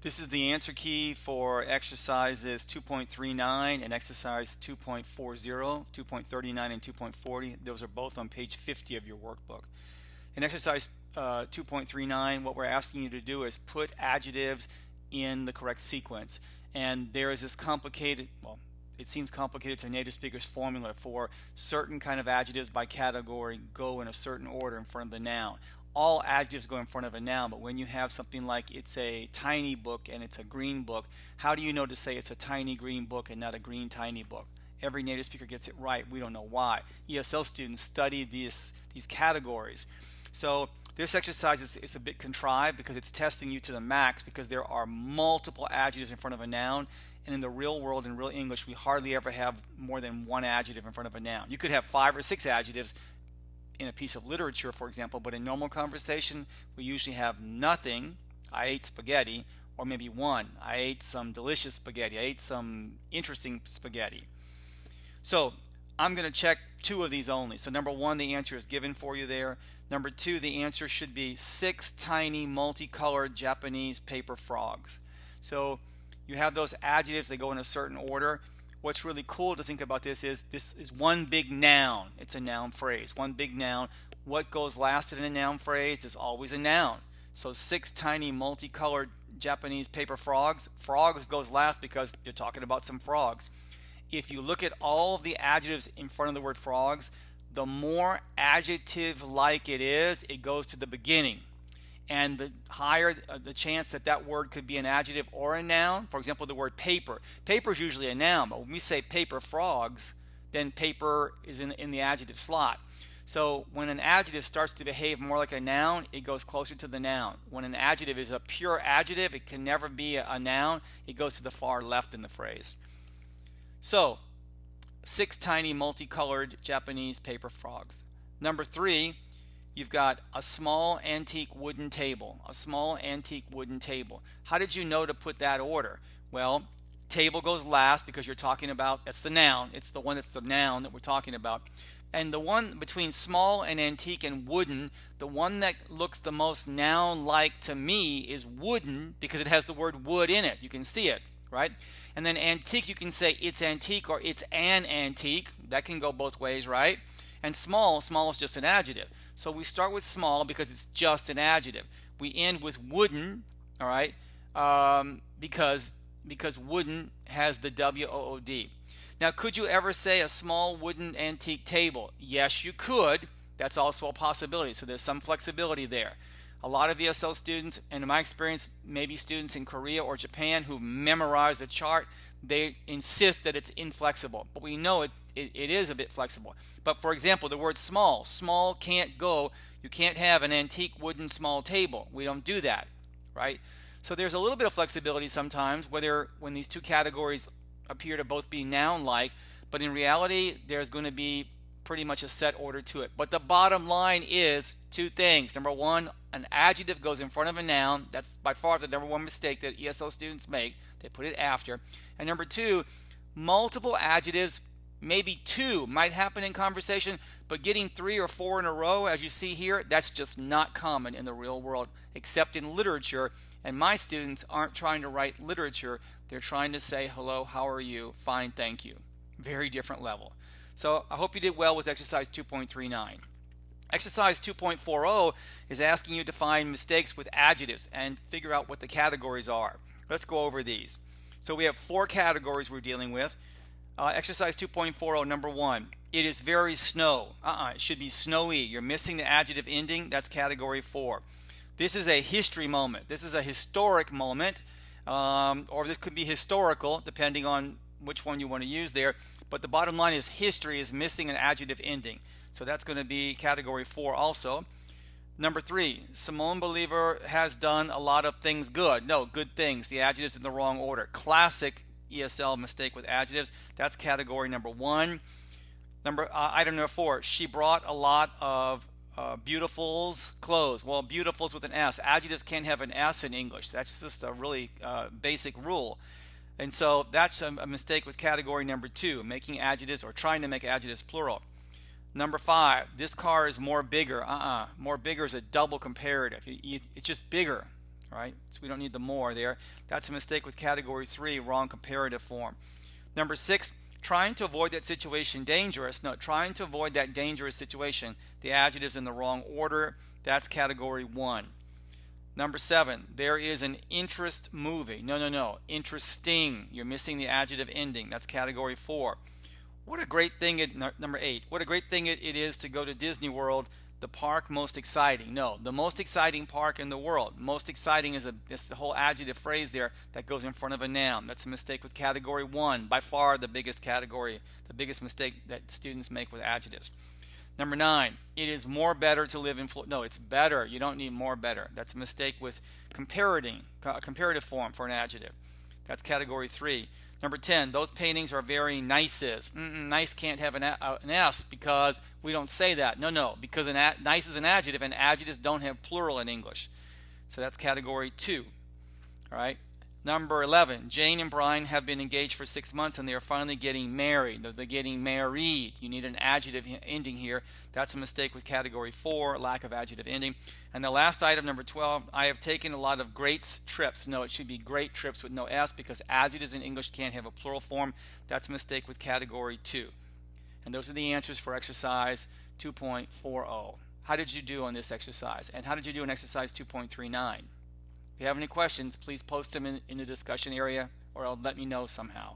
This is the answer key for exercises 2.39 and exercise 2.40, 2.39 and 2.40. Those are both on page 50 of your workbook. In exercise 2.39, what we're asking you to do is put adjectives in the correct sequence. And there is this complicated, well, it seems complicated to native speakers formula for certain kind of adjectives by category go in a certain order in front of the noun. All adjectives go in front of a noun, but when you have something like it's a tiny book and it's a green book, how do you know to say it's a tiny green book and not a green tiny book? Every native speaker gets it right. We don't know why. ESL students study these categories. So this exercise is a bit contrived because it's testing you to the max, because there are multiple adjectives in front of a noun. And in the real world, in real English, we hardly ever have more than one adjective in front of a noun. You could have 5 or 6 adjectives in a piece of literature, for example, but in normal conversation, we usually have nothing. I ate spaghetti, or maybe one. I ate some delicious spaghetti. I ate some interesting spaghetti. So I'm going to check 2 of these only. So number 1, the answer is given for you there. Number 2, the answer should be 6 tiny multicolored Japanese paper frogs. So you have those adjectives, they go in a certain order. What's really cool to think about this is one big noun. It's a noun phrase, one big noun. What goes last in a noun phrase is always a noun. So 6 tiny multicolored Japanese paper frogs. Frogs goes last because you're talking about some frogs. If you look at all of the adjectives in front of the word frogs, the more adjective-like it is, it goes to the beginning. And the higher the chance that that word could be an adjective or a noun. For example, the word paper. Paper is usually a noun, but when we say paper frogs, then paper is in the adjective slot. So when an adjective starts to behave more like a noun, it goes closer to the noun. When an adjective is a pure adjective, it can never be a noun. It goes to the far left in the phrase. So 6 tiny multicolored Japanese paper frogs. Number 3, you've got a small antique wooden table. A small antique wooden table. How did you know to put that order? Well, table goes last because you're talking about, that's the noun. It's the one that's the noun that we're talking about. And the one between small and antique and wooden, the one that looks the most noun-like to me is wooden, because it has the word wood in it. You can see it, right? And then antique, you can say it's antique or it's an antique. That can go both ways, right? And small is just an adjective. So we start with small because it's just an adjective. We end with wooden, all right, because wooden has the W-O-O-D. Now, could you ever say a small wooden antique table? Yes, you could. That's also a possibility. So there's some flexibility there. A lot of ESL students, and in my experience, maybe students in Korea or Japan who've memorized a chart, they insist that it's inflexible. But we know it is a bit flexible. But for example, the word small can't go. You can't have an antique wooden small table. We don't do that, right? So there's a little bit of flexibility sometimes, when these 2 categories appear to both be noun-like, but in reality, there's going to be pretty much a set order to it. But the bottom line is 2 things. Number 1, an adjective goes in front of a noun. That's by far the number 1 mistake that ESL students make. They put it after. And number 2, multiple adjectives, maybe 2 might happen in conversation, but getting 3 or 4 in a row, as you see here, that's just not common in the real world, except in literature. And my students aren't trying to write literature. They're trying to say, hello, how are you? Fine, thank you. Very different level. So I hope you did well with exercise 2.39. Exercise 2.40 is asking you to find mistakes with adjectives and figure out what the categories are. Let's go over these. So we have 4 categories we're dealing with. Exercise 2.40, number 1. It is very snow. It should be snowy. You're missing the adjective ending. That's category 4. This is a history moment. This is a historic moment, or this could be historical, depending on which one you want to use there. But the bottom line is history is missing an adjective ending. So that's going to be category 4 also. Number 3, Simone Bolivar has done a lot of things good. No, good things. The adjective's in the wrong order. Classic ESL mistake with adjectives. That's category number 1. Item number 4, she brought a lot of beautifuls clothes. Well, beautifuls with an S. Adjectives can't have an S in English. That's just a really basic rule. And so that's a mistake with category number 2, making adjectives or trying to make adjectives plural. Number 5, this car is more bigger. More bigger is a double comparative. It's just bigger, All right, so we don't need the more there. That's a mistake with category 3, wrong comparative form. Number 6, trying to avoid that situation dangerous. No, trying to avoid that dangerous situation. The adjective's in the wrong order. That's category 1. Number 7, there is an interest movie. No. Interesting. You're missing the adjective ending. That's category 4. What a great thing number 8. What a great thing it is to go to Disney World. The park most exciting. No, the most exciting park in the world. Most exciting is the whole adjective phrase there that goes in front of a noun. That's a mistake with category 1. By far the biggest category, the biggest mistake that students make with adjectives. Number 9, it is more better to live in Florida. No, it's better. You don't need more better. That's a mistake with comparative form for an adjective. That's category 3. Number 10, those paintings are very nices. Nice can't have an S because we don't say that. No, because nice is an adjective, and adjectives don't have plural in English. So that's category 2. All right. Number 11, Jane and Brian have been engaged for 6 months and they are finally getting married. They're getting married. You need an adjective ending here. That's a mistake with category 4, lack of adjective ending. And the last item, number 12, I have taken a lot of great trips. No, it should be great trips with no S because adjectives in English can't have a plural form. That's a mistake with category 2. And those are the answers for exercise 2.40. How did you do on this exercise? And how did you do on exercise 2.39? If you have any questions, please post them in the discussion area or let me know somehow.